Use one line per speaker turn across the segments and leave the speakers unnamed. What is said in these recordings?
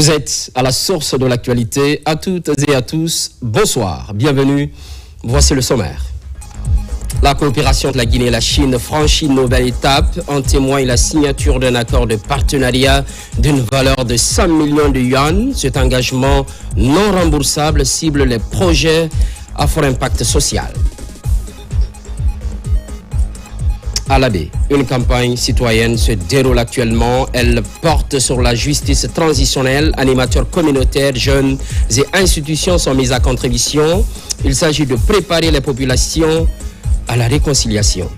Vous êtes à la source de l'actualité. À toutes et à tous, bonsoir, bienvenue. Voici le sommaire. La coopération de la Guinée et la Chine franchit une nouvelle étape. En témoigne la signature d'un accord de partenariat d'une valeur de 100 millions de yuan. Cet engagement non remboursable cible les projets à fort impact social. À l'Abbé, une campagne citoyenne se déroule actuellement. Elle porte sur la justice transitionnelle. Animateurs communautaires, jeunes et institutions sont mis à contribution. Il s'agit de préparer les populations à la réconciliation.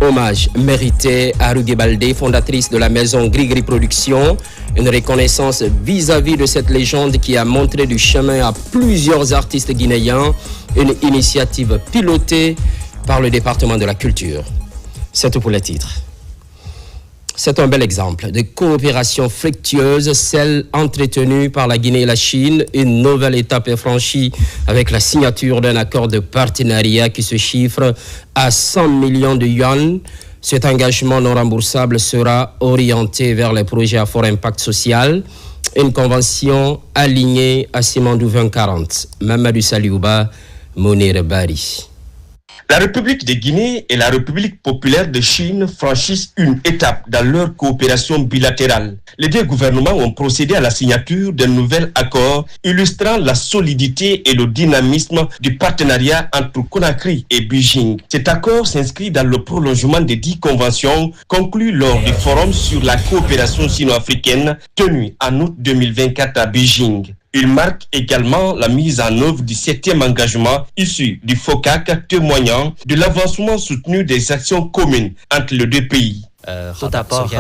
Hommage mérité à Ruge Baldé, fondatrice de la maison Grigri Productions. Une reconnaissance vis-à-vis de cette légende qui a montré du chemin à plusieurs artistes guinéens. Une initiative pilotée par le département de la culture. C'est tout pour les titres. C'est un bel exemple de coopération fructueuse, celle entretenue par la Guinée et la Chine. Une nouvelle étape est franchie avec la signature d'un accord de partenariat qui se chiffre à 100 millions de yuan. Cet engagement non remboursable sera orienté vers les projets à fort impact social. Une convention alignée à Simandou 2040. Mamadou Saliouba, Mounir Bari.
La République de Guinée et la République populaire de Chine franchissent une étape dans leur coopération bilatérale. Les deux gouvernements ont procédé à la signature d'un nouvel accord illustrant la solidité et le dynamisme du partenariat entre Conakry et Beijing. Cet accord s'inscrit dans le prolongement des 10 conventions conclues lors du forum sur la coopération sino-africaine tenu en août 2024 à Beijing. Il marque également la mise en œuvre du 7e engagement issu du FOCAC, témoignant de l'avancement soutenu des actions communes entre les deux pays.
Tout d'abord,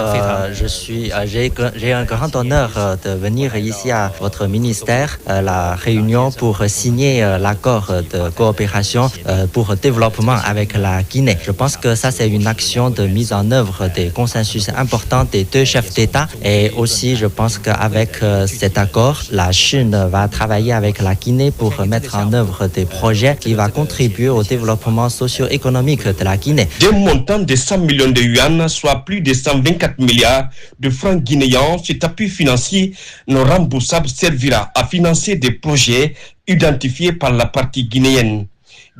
j'ai un grand honneur de venir ici à votre ministère, la réunion pour signer l'accord de coopération pour développement avec la Guinée. Je pense que ça c'est une action de mise en œuvre des consensus importants des deux chefs d'État et aussi je pense qu'avec cet accord, la Chine va travailler avec la Guinée pour mettre en œuvre des projets qui vont contribuer au développement socio-économique de la Guinée.
D'un montant de 100 millions de yuan, soit plus de 124 milliards de francs guinéens, cet appui financier non remboursable servira à financer des projets identifiés par la partie guinéenne.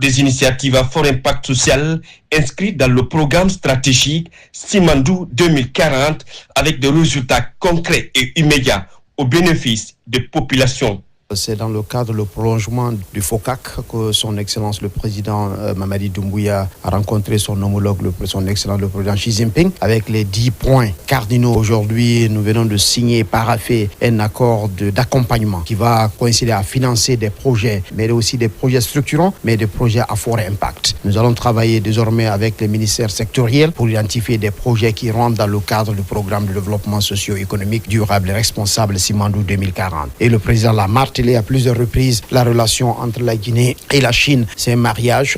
Des initiatives à fort impact social inscrites dans le programme stratégique Simandou 2040 avec des résultats concrets et immédiats au bénéfice des populations.
C'est dans le cadre du prolongement du FOCAC que son Excellence le Président Mamadi Doumbouya a rencontré son homologue, son Excellence le Président Xi Jinping, avec les 10 points cardinaux. Aujourd'hui, nous venons de signer, paraffer un accord d'accompagnement qui va coïncider à financer des projets, mais aussi des projets structurants, mais des projets à fort impact. Nous allons travailler désormais avec les ministères sectoriels pour identifier des projets qui rentrent dans le cadre du programme de développement socio-économique durable et responsable Simandou 2040. Et le Président l'a martelé à plusieurs reprises, la relation entre la Guinée et la Chine. C'est un mariage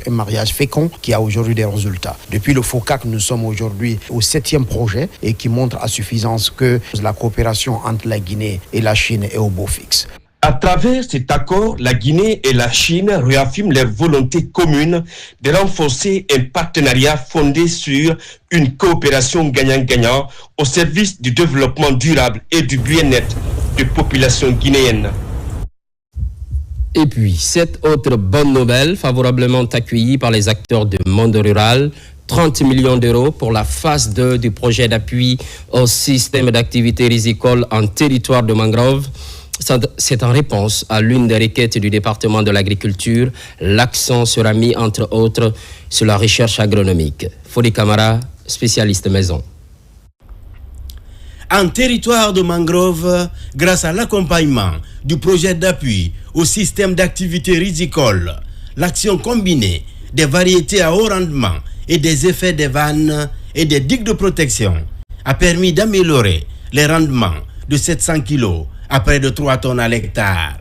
fécond qui a aujourd'hui des résultats. Depuis le FOCAC, nous sommes aujourd'hui au 7e projet et qui montre à suffisance que la coopération entre la Guinée et la Chine est au beau fixe.
À travers cet accord, la Guinée et la Chine réaffirment leur volonté commune de renforcer un partenariat fondé sur une coopération gagnant-gagnant au service du développement durable et du bien-être des populations guinéennes.
Et puis, cette autre bonne nouvelle, favorablement accueillie par les acteurs du monde rural, 30 millions d'euros pour la phase 2 du projet d'appui au système d'activité risicole en territoire de mangrove. C'est en réponse à l'une des requêtes du département de l'agriculture. L'accent sera mis, entre autres, sur la recherche agronomique. Fodi Camara, spécialiste maison.
En territoire de mangrove, grâce à l'accompagnement du projet d'appui au système d'activité risicole, l'action combinée des variétés à haut rendement et des effets des vannes et des digues de protection a permis d'améliorer les rendements de 700 kg à près de 3 tonnes à l'hectare.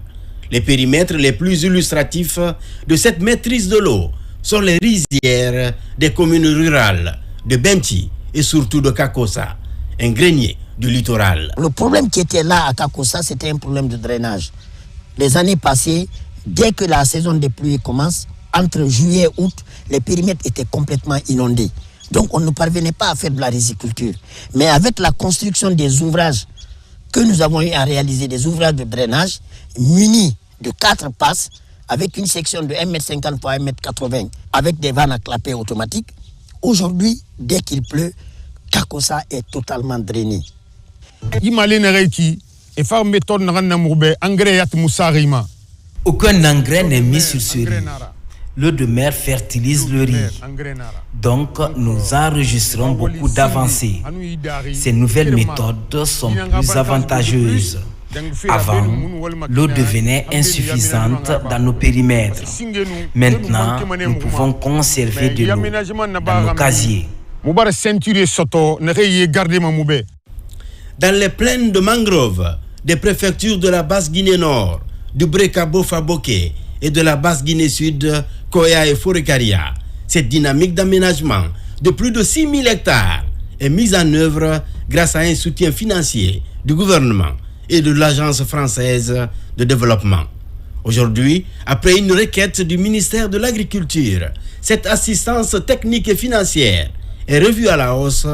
Les périmètres les plus illustratifs de cette maîtrise de l'eau sont les rizières des communes rurales de Benti et surtout de Kakossa, un grenier du littoral.
Le problème qui était là à Kakossa, c'était un problème de drainage. Les années passées, dès que la saison des pluies commence, entre juillet et août, les périmètres étaient complètement inondés. Donc on ne parvenait pas à faire de la riziculture. Mais avec la construction des ouvrages que nous avons eu à réaliser des ouvrages de drainage munis de 4 passes avec une section de 1,50 m par 1,80 m avec des vannes à clapet automatiques. Aujourd'hui, dès qu'il pleut, Kakossa est totalement drainé.
Aucun engrais n'est mis sur ce riz. L'eau de mer fertilise le riz. Donc, nous enregistrons beaucoup d'avancées. Ces nouvelles méthodes sont plus avantageuses. Avant, l'eau devenait insuffisante dans nos périmètres. Maintenant, nous pouvons conserver de l'eau dans nos casiers.
Dans les plaines de mangroves des préfectures de la Basse-Guinée Nord, du Brekabo-Faboké et de la Basse-Guinée-Sud, Koya et Forekaria, cette dynamique d'aménagement de plus de 6 000 hectares est mise en œuvre grâce à un soutien financier du gouvernement et de l'Agence française de développement. Aujourd'hui, après une requête du ministère de l'Agriculture, cette assistance technique et financière est revue à la hausse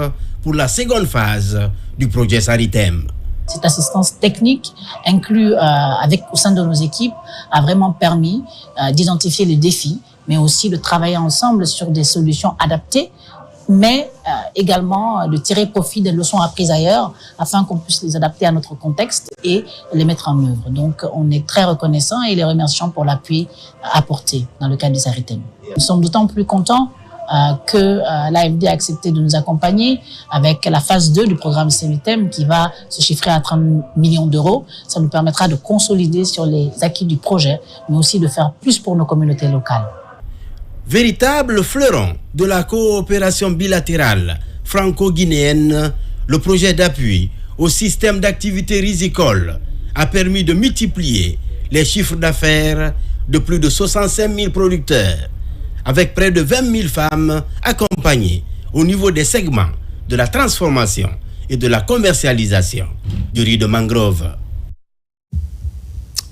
pour la seconde phase du projet Saritem.
Cette assistance technique inclue au sein de nos équipes a vraiment permis d'identifier les défis, mais aussi de travailler ensemble sur des solutions adaptées, mais également de tirer profit des leçons apprises ailleurs afin qu'on puisse les adapter à notre contexte et les mettre en œuvre. Donc on est très reconnaissants et les remercions pour l'appui apporté dans le cadre du Saritem. Nous sommes d'autant plus contents que l'AFD a accepté de nous accompagner avec la phase 2 du programme Saritem qui va se chiffrer à 30 millions d'euros. Ça nous permettra de consolider sur les acquis du projet, mais aussi de faire plus pour nos communautés locales.
Véritable fleuron de la coopération bilatérale franco-guinéenne, le projet d'appui au système d'activité risicole a permis de multiplier les chiffres d'affaires de plus de 65 000 producteurs, avec près de 20 000 femmes accompagnées au niveau des segments de la transformation et de la commercialisation du riz de mangrove.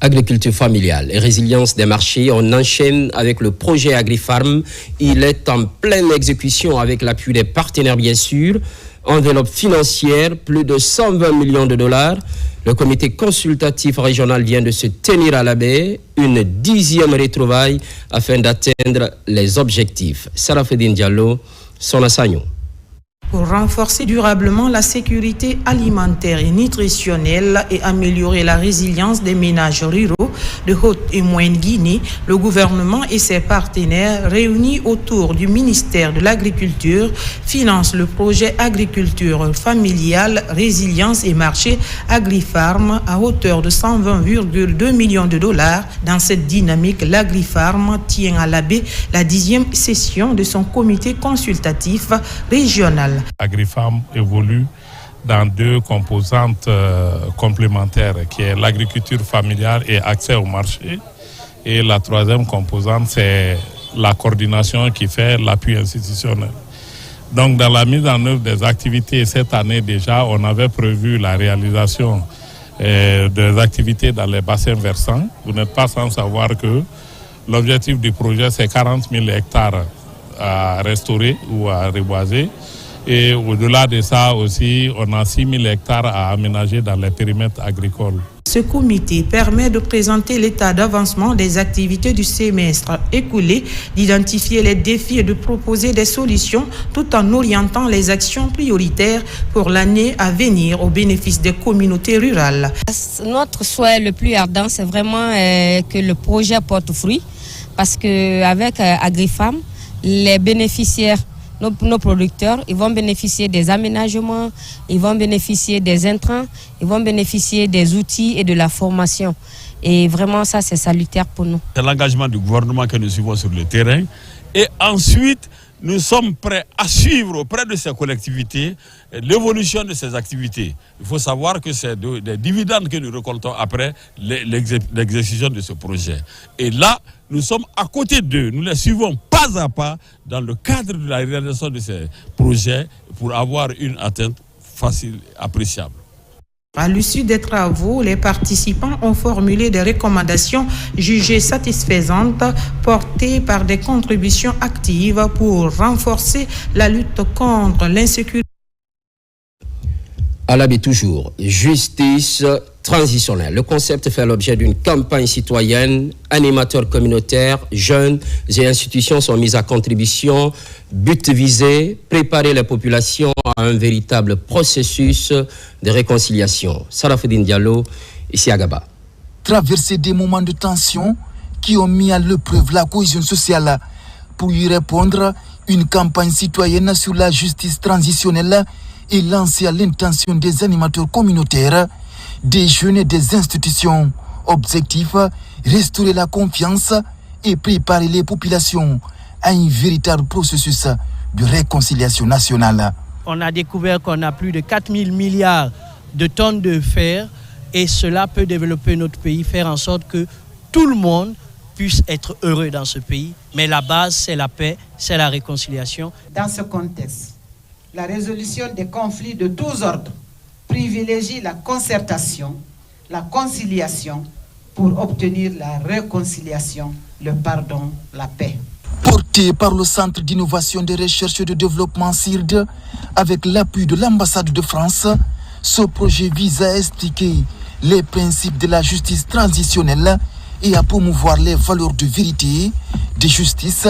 Agriculture familiale et résilience des marchés, on enchaîne avec le projet AgriFarm. Il est en pleine exécution avec l'appui des partenaires bien sûr. Enveloppe financière, plus de 120 millions de dollars. Le comité consultatif régional vient de se tenir à la baie, une 10e retrouvaille afin d'atteindre les objectifs. Sarafedine Diallo, Sona Sagno.
Pour renforcer durablement la sécurité alimentaire et nutritionnelle et améliorer la résilience des ménages ruraux de Haute et Moyenne Guinée, le gouvernement et ses partenaires réunis autour du ministère de l'Agriculture financent le projet Agriculture familiale, résilience et marché AgriFarm à hauteur de 120,2 millions de dollars. Dans cette dynamique, l'AgriFarm tient à la baie la 10e session de son comité consultatif régional.
AgriFarm évolue dans 2 composantes complémentaires, qui est l'agriculture familiale et accès au marché. Et la 3e composante, c'est la coordination qui fait l'appui institutionnel. Donc, dans la mise en œuvre des activités, cette année déjà, on avait prévu la réalisation des activités dans les bassins versants. Vous n'êtes pas sans savoir que l'objectif du projet, c'est 40 000 hectares à restaurer ou à reboiser. Et au-delà de ça aussi, on a 6 000 hectares à aménager dans les périmètres agricoles.
Ce comité permet de présenter l'état d'avancement des activités du semestre écoulé, d'identifier les défis et de proposer des solutions tout en orientant les actions prioritaires pour l'année à venir au bénéfice des communautés rurales.
Notre souhait le plus ardent, c'est vraiment que le projet porte fruit parce qu'avec AgriFarm, les bénéficiaires, nos producteurs, ils vont bénéficier des aménagements, ils vont bénéficier des intrants, ils vont bénéficier des outils et de la formation. Et vraiment, ça, c'est salutaire pour nous.
C'est l'engagement du gouvernement que nous suivons sur le terrain. Et ensuite, nous sommes prêts à suivre auprès de ces collectivités l'évolution de ces activités. Il faut savoir que c'est des dividendes que nous récoltons après l'exécution de ce projet. Et là, nous sommes à côté d'eux. Nous les suivons pas à pas dans le cadre de la réalisation de ces projets pour avoir une atteinte facile, appréciable.
À l'issue des travaux, les participants ont formulé des recommandations jugées satisfaisantes, portées par des contributions actives pour renforcer la lutte contre l'insécurité.
À l'habit toujours, justice transitionnelle. Le concept fait l'objet d'une campagne citoyenne. Animateurs communautaires, jeunes et institutions sont mis à contribution. But visé, préparer les populations à un véritable processus de réconciliation. Sarafoudine Diallo, ici à Gaba.
Traverser des moments de tension qui ont mis à l'épreuve la cohésion sociale. Pour y répondre, une campagne citoyenne sur la justice transitionnelle est lancée à l'intention des animateurs communautaires, des jeunes et des institutions. Objectif, restaurer la confiance et préparer les populations à un véritable processus de réconciliation nationale.
On a découvert qu'on a plus de 4 000 milliards de tonnes de fer et cela peut développer notre pays, faire en sorte que tout le monde puisse être heureux dans ce pays. Mais la base, c'est la paix, c'est la réconciliation.
Dans ce contexte, la résolution des conflits de tous ordres privilégie la concertation, la conciliation pour obtenir la réconciliation, le pardon, la paix.
Porté par le Centre d'innovation de recherche et de développement CIRD, avec l'appui de l'ambassade de France, ce projet vise à expliquer les principes de la justice transitionnelle et à promouvoir les valeurs de vérité, de justice,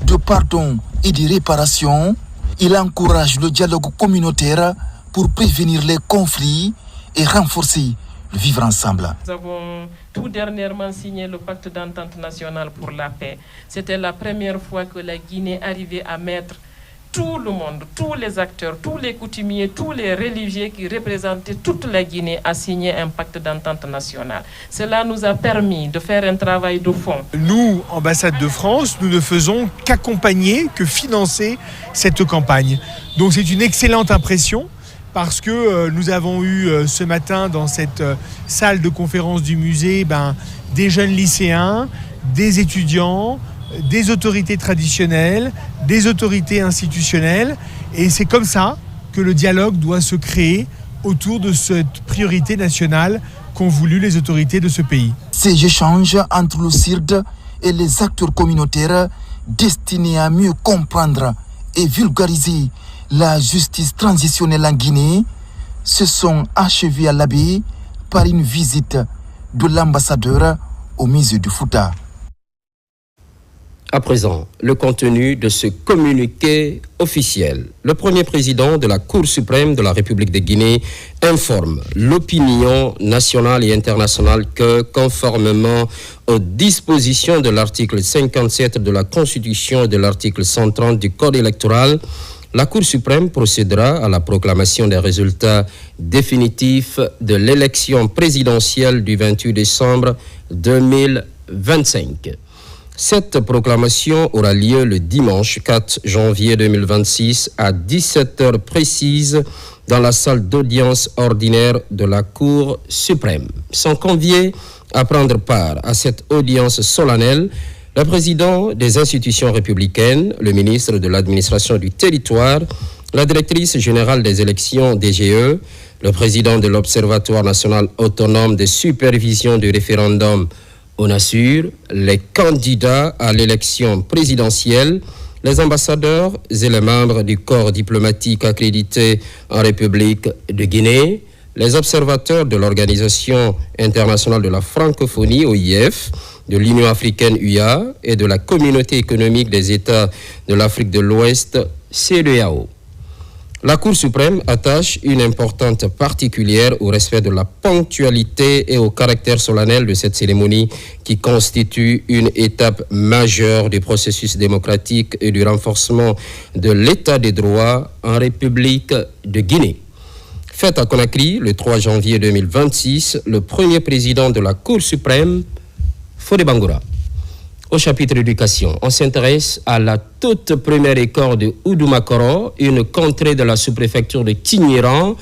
de pardon et de réparation. Il encourage le dialogue communautaire pour prévenir les conflits et renforcer le vivre ensemble.
Nous avons tout dernièrement signé le pacte d'entente nationale pour la paix. C'était la première fois que la Guinée arrivait à mettre tout le monde, tous les acteurs, tous les coutumiers, tous les religieux qui représentaient toute la Guinée à signer un pacte d'entente nationale. Cela nous a permis de faire un travail de fond.
Nous, ambassade de France, nous ne faisons qu'accompagner, que financer cette campagne. Donc c'est une excellente impression parce que nous avons eu ce matin dans cette salle de conférence du musée des jeunes lycéens, des étudiants, des autorités traditionnelles, des autorités institutionnelles. Et c'est comme ça que le dialogue doit se créer autour de cette priorité nationale qu'ont voulu les autorités de ce pays.
Ces échanges entre le CIRD et les acteurs communautaires destinés à mieux comprendre et vulgariser la justice transitionnelle en Guinée se sont achevés à l'Abbé par une visite de l'ambassadeur au musée du Fouta.
À présent, le contenu de ce communiqué officiel. Le premier président de la Cour suprême de la République de Guinée informe l'opinion nationale et internationale que, conformément aux dispositions de l'article 57 de la Constitution et de l'article 130 du Code électoral, la Cour suprême procédera à la proclamation des résultats définitifs de l'élection présidentielle du 28 décembre 2025. Cette proclamation aura lieu le dimanche 4 janvier 2026 à 17h précises dans la salle d'audience ordinaire de la Cour suprême. Sont conviés à prendre part à cette audience solennelle le président des institutions républicaines, le ministre de l'administration du territoire, la directrice générale des élections DGE, le président de l'Observatoire national autonome de supervision du référendum ONASUR, les candidats à l'élection présidentielle, les ambassadeurs et les membres du corps diplomatique accrédité en République de Guinée, les observateurs de l'Organisation internationale de la francophonie, OIF, de l'Union africaine UA et de la Communauté économique des États de l'Afrique de l'Ouest, CEDEAO. La Cour suprême attache une importance particulière au respect de la ponctualité et au caractère solennel de cette cérémonie qui constitue une étape majeure du processus démocratique et du renforcement de l'état des droits en République de Guinée. Fait à Conakry le 3 janvier 2026, le premier président de la Cour suprême, Fodé Bangoura. Au chapitre éducation, on s'intéresse à la toute première école de Oudoumakoro, une contrée de la sous-préfecture de Tigniran.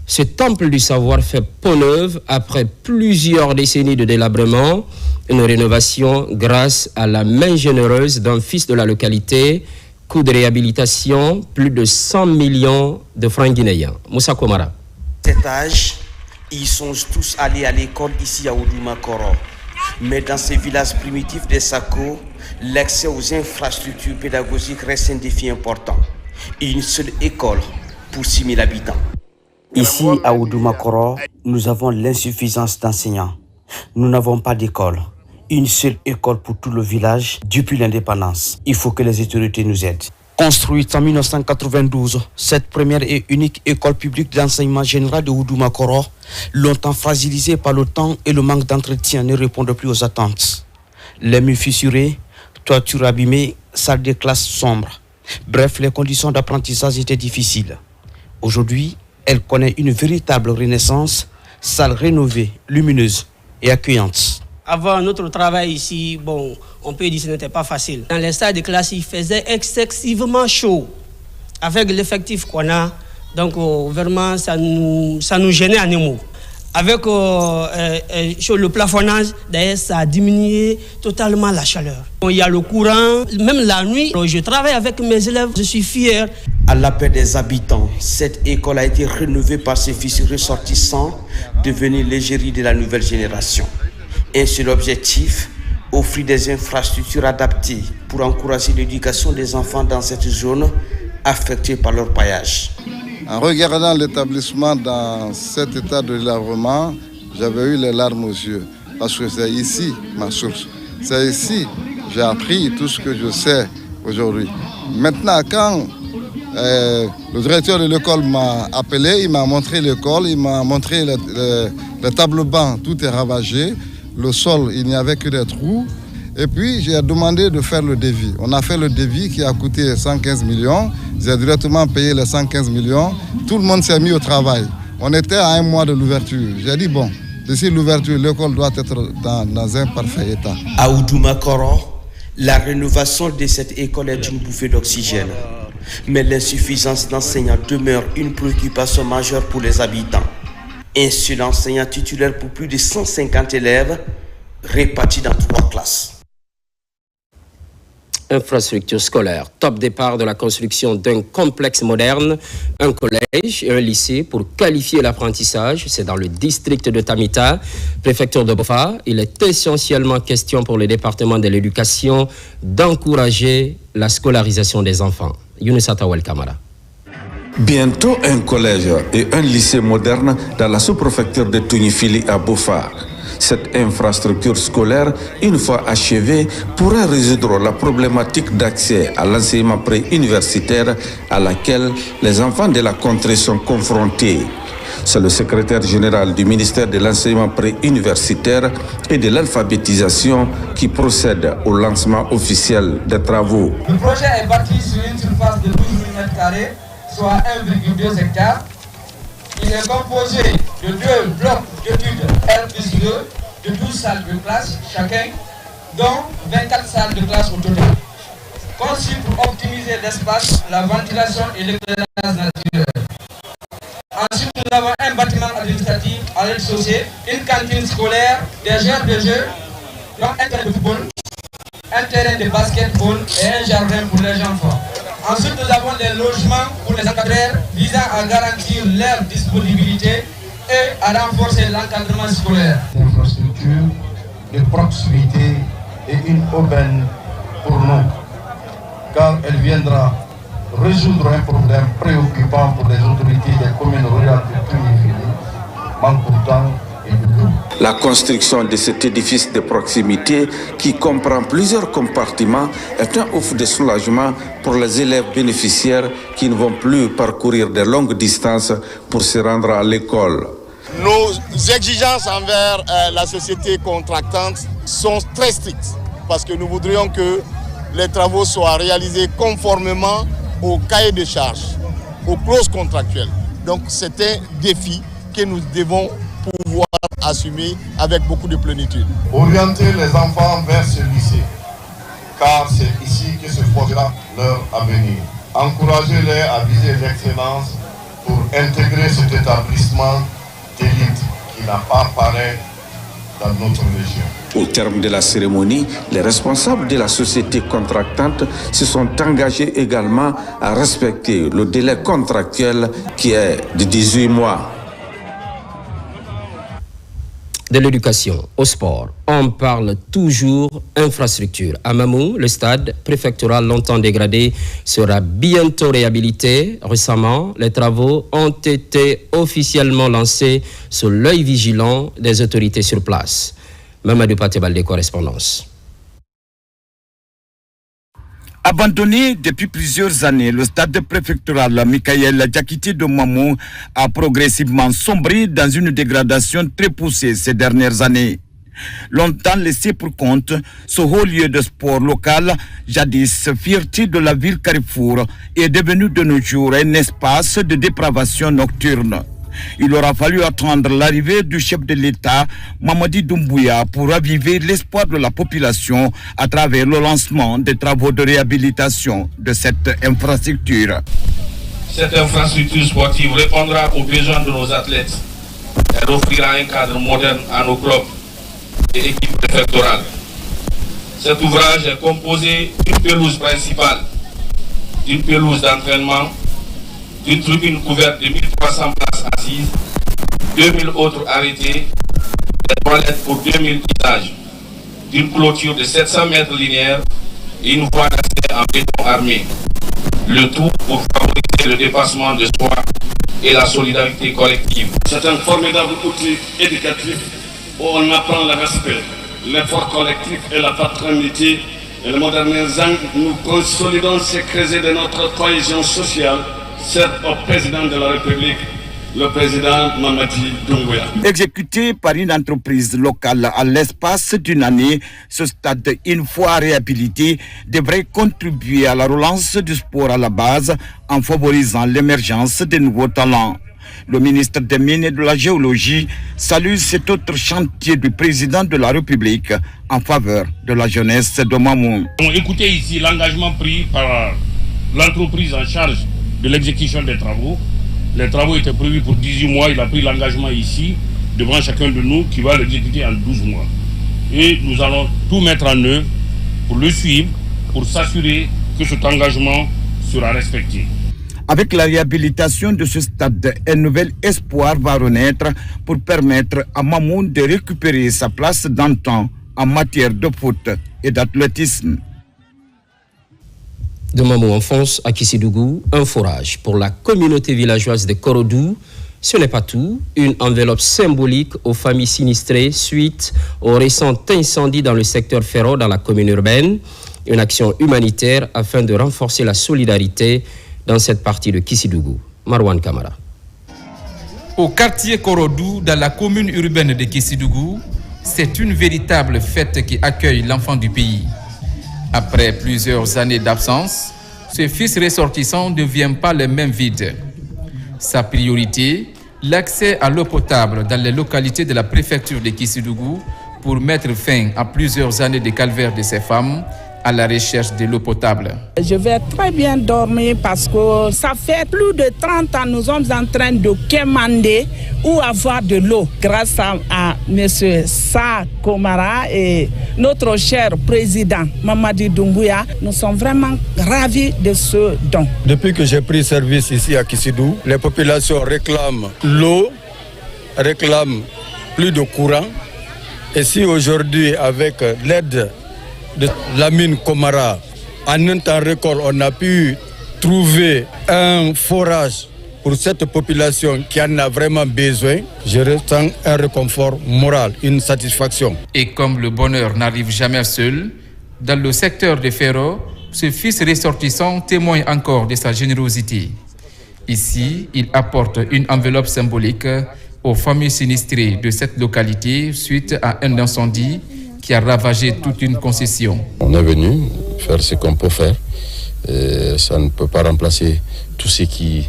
Ce temple du savoir fait peau neuve après plusieurs décennies de délabrement. Une rénovation grâce à la main généreuse d'un fils de la localité. Coût de réhabilitation, plus de 100 millions de francs guinéens. Moussa Komara.
Cet âge, ils sont tous allés à l'école ici à Oudoumakoro. Mais dans ces villages primitifs des Sako, l'accès aux infrastructures pédagogiques reste un défi important. Et une seule école pour 6 000 habitants. Ici, à Oudumakoro, nous avons l'insuffisance d'enseignants. Nous n'avons pas d'école. Une seule école pour tout le village depuis l'indépendance. Il faut que les autorités nous aident. Construite en 1992, cette première et unique école publique d'enseignement général de Oudumakoro, longtemps fragilisée par le temps et le manque d'entretien, ne répond plus aux attentes. Les murs fissurés, toitures abîmées, salles de classe sombres. Bref, les conditions d'apprentissage étaient difficiles. Aujourd'hui, elle connaît une véritable renaissance, salle rénovée, lumineuse et accueillante.
Avant notre travail ici, bon, on peut dire que ce n'était pas facile. Dans les salles de classe, il faisait excessivement chaud. Avec l'effectif qu'on a, donc vraiment, ça nous gênait à Nemo. Avec le plafonnage, d'ailleurs, ça a diminué totalement la chaleur. Il y a le courant, même la nuit, je travaille avec mes élèves, je suis fier.
À l'appel des habitants, cette école a été rénovée par ses fils ressortissants, devenus l'égérie de la nouvelle génération. Et c'est l'objectif, offrir des infrastructures adaptées pour encourager l'éducation des enfants dans cette zone affectée par leur paillage.
En regardant l'établissement dans cet état de délabrement, j'avais eu les larmes aux yeux. Parce que c'est ici ma source. C'est ici que j'ai appris tout ce que je sais aujourd'hui. Maintenant, quand le directeur de l'école m'a appelé, il m'a montré l'école, il m'a montré le tableau-banc, tout est ravagé. Le sol, il n'y avait que des trous. Et puis, j'ai demandé de faire le devis. On a fait le devis qui a coûté 115 millions. J'ai directement payé les 115 millions. Tout le monde s'est mis au travail. On était à 1 mois de l'ouverture. J'ai dit, bon, d'ici l'ouverture, l'école doit être dans un parfait état.
À Oudumakoro, la rénovation de cette école est une bouffée d'oxygène. Mais l'insuffisance d'enseignants demeure une préoccupation majeure pour les habitants. Un seul enseignant titulaire pour plus de 150 élèves répartis dans 3 classes.
Infrastructure scolaire. Top départ de la construction d'un complexe moderne, un collège et un lycée pour qualifier l'apprentissage. C'est dans le district de Tamita, préfecture de Bofa. Il est essentiellement question pour le département de l'éducation d'encourager la scolarisation des enfants. Younes Atawel Kamara.
Bientôt un collège et un lycée moderne dans la sous-préfecture de Tunifili à Bofa. Cette infrastructure scolaire, une fois achevée, pourrait résoudre la problématique d'accès à l'enseignement pré-universitaire à laquelle les enfants de la contrée sont confrontés. C'est le secrétaire général du ministère de l'enseignement pré-universitaire et de l'alphabétisation qui procède au lancement officiel des travaux.
Le projet est bâti sur une surface de 12 m², soit 1,2 hectares. Il est composé de 2 blocs d'études R+2 de 12 salles de classe chacun, dont 24 salles de classe au total. Conçu pour optimiser l'espace, la ventilation et l'éclairage naturel. Ensuite, nous avons un bâtiment administratif à rez-de-chaussée, une cantine scolaire, des aires de jeu, donc un terrain de football, un terrain de basketball et un jardin pour les enfants. Ensuite, nous avons des logements pour les encadreurs visant à garantir leur disponibilité et à renforcer l'encadrement scolaire.
L'infrastructure de proximité est une aubaine pour nous, car elle viendra résoudre un problème préoccupant pour les autorités des communes rurales de Tunifili, Mankoutan et Doudou.
La construction de cet édifice de proximité, qui comprend plusieurs compartiments, est un ouf de soulagement pour les élèves bénéficiaires qui ne vont plus parcourir de longues distances pour se rendre à l'école.
Nos exigences envers la société contractante sont très strictes parce que nous voudrions que les travaux soient réalisés conformément au cahier de charges, aux clauses contractuelles. Donc c'est un défi que nous devons pouvoir assumer avec beaucoup de plénitude.
Orienter les enfants vers ce lycée, car c'est ici que se posera leur avenir. Encouragez-les à viser l'excellence pour intégrer cet établissement d'élite qui n'a pas pareil dans notre région.
Au terme de la cérémonie, les responsables de la société contractante se sont engagés également à respecter le délai contractuel qui est de 18 mois.
De l'éducation au sport, on parle toujours infrastructure. À Mamou, le stade préfectoral longtemps dégradé sera bientôt réhabilité. Récemment, les travaux ont été officiellement lancés sous l'œil vigilant des autorités sur place. Mamadou Patebalde, correspondance.
Abandonné depuis plusieurs années, le stade préfectoral Michael Diakité de Mamou a progressivement sombré dans une dégradation très poussée ces dernières années. Longtemps laissé pour compte, ce haut lieu de sport local, jadis fierté de la ville Carrefour, est devenu de nos jours un espace de dépravation nocturne. Il aura fallu attendre l'arrivée du chef de l'État, Mamadi Doumbouya, pour raviver l'espoir de la population à travers le lancement des travaux de réhabilitation de cette infrastructure.
Cette infrastructure sportive répondra aux besoins de nos athlètes. Elle offrira un cadre moderne à nos clubs et équipes préfectorales. Cet ouvrage est composé d'une pelouse principale, d'une pelouse d'entraînement, d'une tribune couverte de 1300 places assises, 2000 autres arrêtés, des toilettes pour 2000 usages, d'une clôture de 700 mètres linéaires et une voie d'accès en béton armé. Le tout pour favoriser le dépassement de soi et la solidarité collective.
C'est un formidable outil éducatif où on apprend le respect, l'effort collectif et la fraternité. Et le modernisant, nous consolidons ces creuset de notre cohésion sociale. C'est au président de la République, le président Mamadi Doumbouya.
Exécuté par une entreprise locale à l'espace d'une année, ce stade, une fois réhabilité, devrait contribuer à la relance du sport à la base en favorisant l'émergence de nouveaux talents. Le ministre des Mines et de la Géologie salue cet autre chantier du président de la République en faveur de la jeunesse de Mamou.
Écoutez ici l'engagement pris par l'entreprise en charge de l'exécution des travaux. Les travaux étaient prévus pour 18 mois. Il a pris l'engagement ici, devant chacun de nous, qui va l'exécuter en 12 mois. Et nous allons tout mettre en œuvre pour le suivre, pour s'assurer que cet engagement sera respecté.
Avec la réhabilitation de ce stade, un nouvel espoir va renaître pour permettre à Mamou de récupérer sa place d'antan en matière de foot et d'athlétisme.
De Mamou enfonce à Kissidougou, un forage pour la communauté villageoise de Korodou. Ce n'est pas tout. Une enveloppe symbolique aux familles sinistrées suite au récent incendie dans le secteur Ferro dans la commune urbaine. Une action humanitaire afin de renforcer la solidarité dans cette partie de Kissidougou. Marwan Kamara.
Au quartier Korodou, dans la commune urbaine de Kissidougou, c'est une véritable fête qui accueille l'enfant du pays. Après plusieurs années d'absence, ce fils ressortissant ne vient pas les mains vides. Sa priorité, l'accès à l'eau potable dans les localités de la préfecture de Kissidougou pour mettre fin à plusieurs années de calvaire de ces femmes à la recherche de l'eau potable.
Je vais très bien dormir parce que ça fait plus de 30 ans que nous sommes en train de quémander ou avoir de l'eau. Grâce à M. Sa Komara et notre cher président Mamadi Doumbouya, nous sommes vraiment ravis de ce don.
Depuis que j'ai pris service ici à Kissidou, les populations réclament l'eau, réclament plus de courant. Et si aujourd'hui, avec l'aide de la mine Komara, en un temps record, on a pu trouver un forage pour cette population qui en a vraiment besoin, je ressens un réconfort moral, une satisfaction.
Et comme le bonheur n'arrive jamais seul, dans le secteur de Ferro, ce fils ressortissant témoigne encore de sa générosité. Ici, il apporte une enveloppe symbolique aux familles sinistrées de cette localité suite à un incendie qui a ravagé toute une concession.
On est venu faire ce qu'on peut faire. Et ça ne peut pas remplacer tout ce qu'il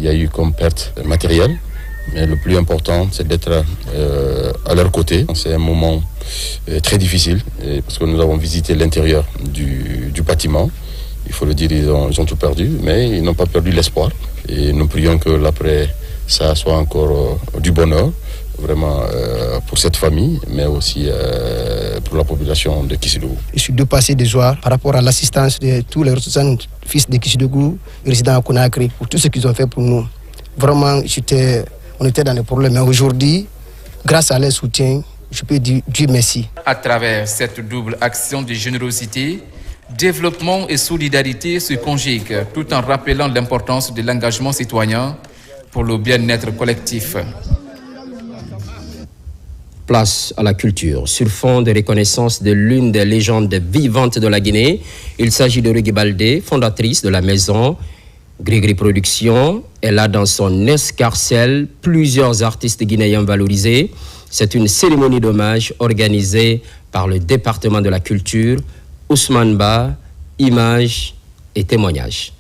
y a eu comme perte matérielle. Mais le plus important, c'est d'être à leur côté. C'est un moment très difficile parce que nous avons visité l'intérieur du bâtiment. Il faut le dire, ils ont tout perdu, mais ils n'ont pas perdu l'espoir. Et nous prions que l'après, ça soit encore du bonheur. Vraiment pour cette famille, mais aussi pour la population de Kissidougou.
Je suis dépassé de joie par rapport à l'assistance de tous les ressortissants fils de Kissidougou, résidents à Conakry, pour tout ce qu'ils ont fait pour nous. Vraiment, on était dans les problèmes. Mais aujourd'hui, grâce à leur soutien, je peux dire Dieu merci.
À travers cette double action de générosité, développement et solidarité se conjuguent tout en rappelant l'importance de l'engagement citoyen pour le bien-être collectif.
Place à la culture. Sur fond de reconnaissance de l'une des légendes vivantes de la Guinée, il s'agit de Rugui Baldé, fondatrice de la maison Grigri Productions. Elle a dans son escarcelle plusieurs artistes guinéens valorisés. C'est une cérémonie d'hommage organisée par le département de la culture, Ousmane Ba, images et témoignages.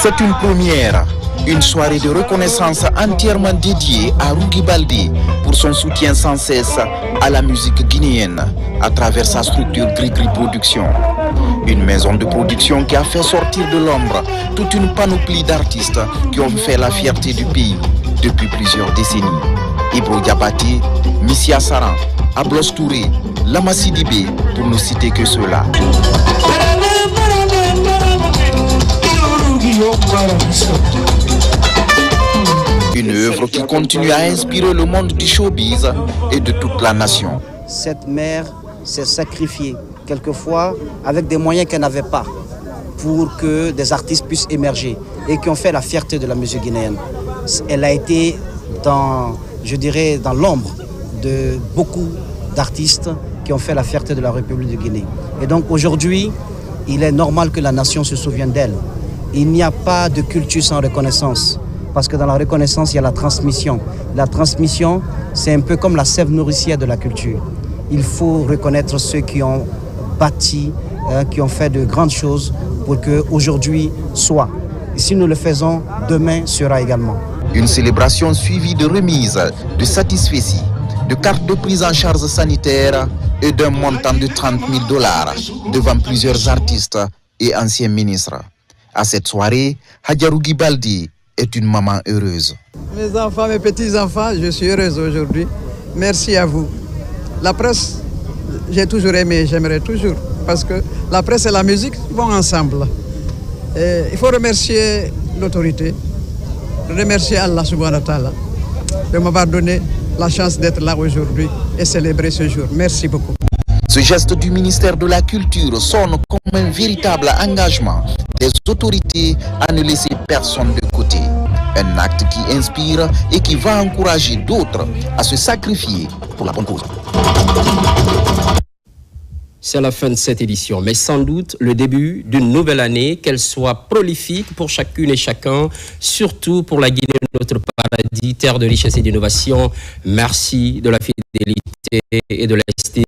C'est une première. Une soirée de reconnaissance entièrement dédiée à Rugui Baldé pour son soutien sans cesse à la musique guinéenne à travers sa structure Grigri Productions. Une maison de production qui a fait sortir de l'ombre toute une panoplie d'artistes qui ont fait la fierté du pays depuis plusieurs décennies. Ibro Diabaté, Missia Saran, Ablos Touré, Lama Sidibé, pour ne citer que ceux-là. Une œuvre qui continue à inspirer le monde du showbiz et de toute la nation.
Cette mère s'est sacrifiée, quelquefois avec des moyens qu'elle n'avait pas, pour que des artistes puissent émerger et qui ont fait la fierté de la musique guinéenne. Elle a été dans l'ombre de beaucoup d'artistes qui ont fait la fierté de la République de Guinée. Et donc aujourd'hui, il est normal que la nation se souvienne d'elle. Il n'y a pas de culture sans reconnaissance. Parce que dans la reconnaissance, il y a la transmission. La transmission, c'est un peu comme la sève nourricière de la culture. Il faut reconnaître ceux qui ont bâti, qui ont fait de grandes choses pour qu'aujourd'hui soit. Et si nous le faisons, demain sera également.
Une célébration suivie de remises, de satisfecits, de cartes de prise en charge sanitaire et d'un montant de $30,000 devant plusieurs artistes et anciens ministres. À cette soirée, Hadja Rugui Baldé est une maman heureuse.
Mes enfants, mes petits-enfants, je suis heureuse aujourd'hui. Merci à vous. La presse, j'ai toujours aimé, j'aimerais toujours, parce que la presse et la musique vont ensemble. Et il faut remercier l'autorité, remercier Allah subhanahu wa ta'ala de m'avoir donné la chance d'être là aujourd'hui et célébrer ce jour. Merci beaucoup.
Ce geste du ministère de la Culture sonne comme un véritable engagement des autorités à ne laisser personne de côté. Un acte qui inspire et qui va encourager d'autres à se sacrifier pour la bonne cause.
C'est la fin de cette édition, mais sans doute le début d'une nouvelle année, qu'elle soit prolifique pour chacune et chacun, surtout pour la Guinée, notre paradis, terre de richesse et d'innovation. Merci de la fidélité et de l'estime